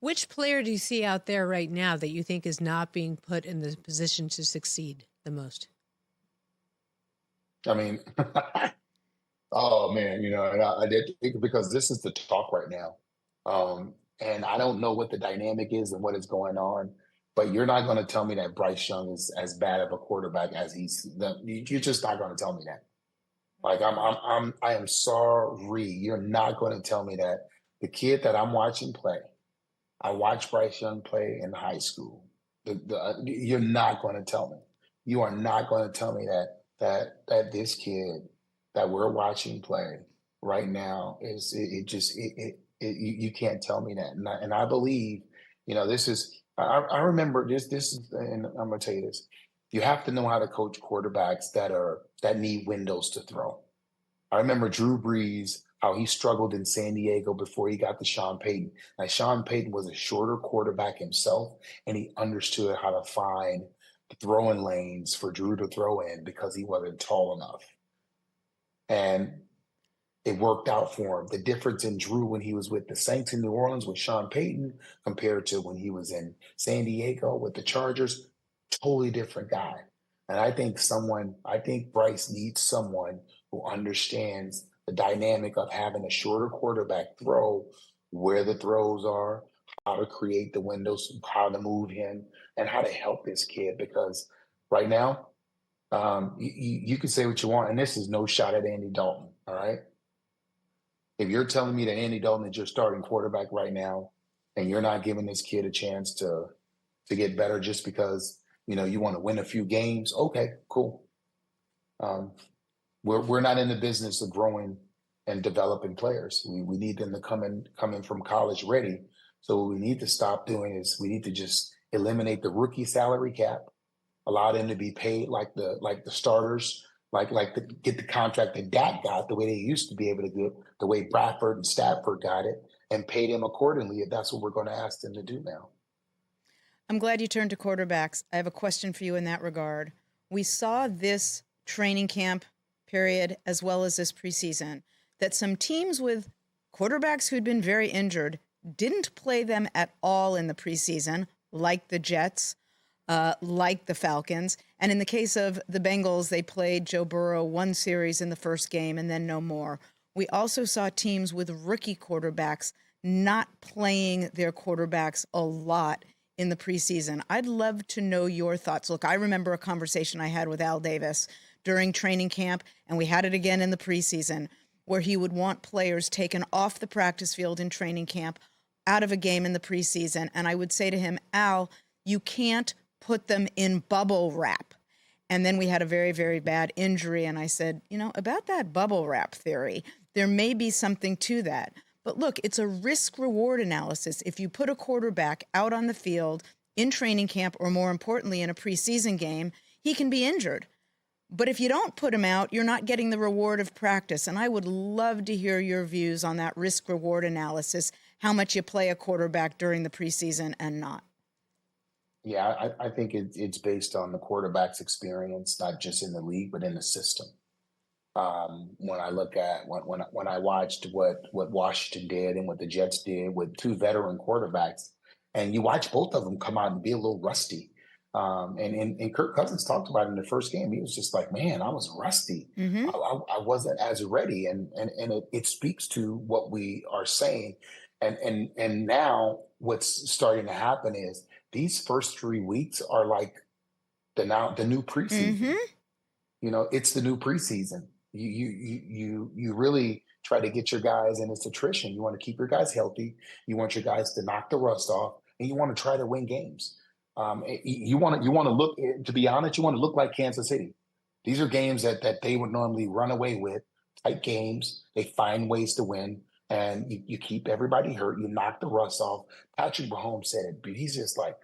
Which player do you see out there right now that you think is not being put in the position to succeed the most? I mean, oh man, and I did think because this is the talk right now. And I don't know what the dynamic is and what is going on, but you're not going to tell me that Bryce Young is as bad of a quarterback as you're just not going to tell me that. Like I am sorry. You're not going to tell me that the kid that I'm watching play, I watched Bryce Young play in high school. You're not going to tell me. You are not going to tell me that this kid that we're watching play right now is you can't tell me that. And I believe, this is I remember this is, and I'm going to tell you this. You have to know how to coach quarterbacks that need windows to throw. I remember Drew Brees, how he struggled in San Diego before he got to Sean Payton. Now, Sean Payton was a shorter quarterback himself, and he understood how to find the throwing lanes for Drew to throw in because he wasn't tall enough. And it worked out for him. The difference in Drew when he was with the Saints in New Orleans with Sean Payton compared to when he was in San Diego with the Chargers, totally different guy. And I think Bryce needs someone who understands the dynamic of having a shorter quarterback throw, where the throws are, how to create the windows, how to move him, and how to help this kid. Because right now, you can say what you want, and this is no shot at Andy Dalton, all right? If you're telling me that Andy Dalton is your starting quarterback right now, and you're not giving this kid a chance to get better just because you want to win a few games, okay, cool. We're not in the business of growing and developing players. We need them to come in from college ready. So what we need to stop doing is we need to just eliminate the rookie salary cap, allow them to be paid like the starters, get the contract that Dak got the way they used to be able to get, the way Bradford and Stafford got it, and pay them accordingly if that's what we're going to ask them to do now. I'm glad you turned to quarterbacks. I have a question for you in that regard. We saw this training camp period as well as this preseason that some teams with quarterbacks who'd been very injured didn't play them at all in the preseason, like the Jets, like the Falcons. And in the case of the Bengals, they played Joe Burrow one series in the first game and then no more. We also saw teams with rookie quarterbacks not playing their quarterbacks a lot in the preseason. I'd love to know your thoughts. Look, I remember a conversation I had with Al Davis during training camp, and we had it again in the preseason, where he would want players taken off the practice field in training camp, out of a game in the preseason. And I would say to him, Al, you can't put them in bubble wrap. And then we had a very, very bad injury. And I said, about that bubble wrap theory, there may be something to that. But look, it's a risk-reward analysis. If you put a quarterback out on the field in training camp, or more importantly, in a preseason game, he can be injured. But if you don't put him out, you're not getting the reward of practice. And I would love to hear your views on that risk-reward analysis, how much you play a quarterback during the preseason and not. Yeah, I think it's based on the quarterback's experience, not just in the league, but in the system. When I look at when I watched what Washington did and what the Jets did with two veteran quarterbacks, and you watch both of them come out and be a little rusty. And Kirk Cousins talked about it in the first game. He was just like, man, I was rusty. Mm-hmm. I wasn't as ready. And it speaks to what we are saying. And now what's starting to happen is these first 3 weeks are like the new preseason. Mm-hmm. It's the new preseason. You really try to get your guys, and it's attrition. You want to keep your guys healthy. You want your guys to knock the rust off, and you want to try to win games. You want to look, to be honest, you want to look like Kansas City. These are games that they would normally run away with, tight games. They find ways to win, and you keep everybody hurt. You knock the rust off. Patrick Mahomes said it, but he's just like,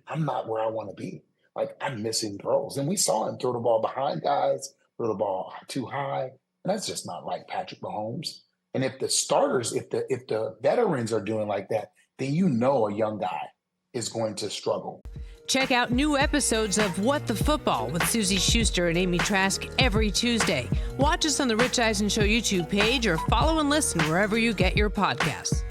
I'm not where I want to be. Like, I'm missing throws. And we saw him throw the ball behind guys, throw the ball too high. And that's just not like Patrick Mahomes. And if the starters, if the veterans are doing like that, then a young guy is going to struggle. Check out new episodes of What the Football with Suzy Shuster and Amy Trask every Tuesday. Watch us on the Rich Eisen Show YouTube page or follow and listen wherever you get your podcasts.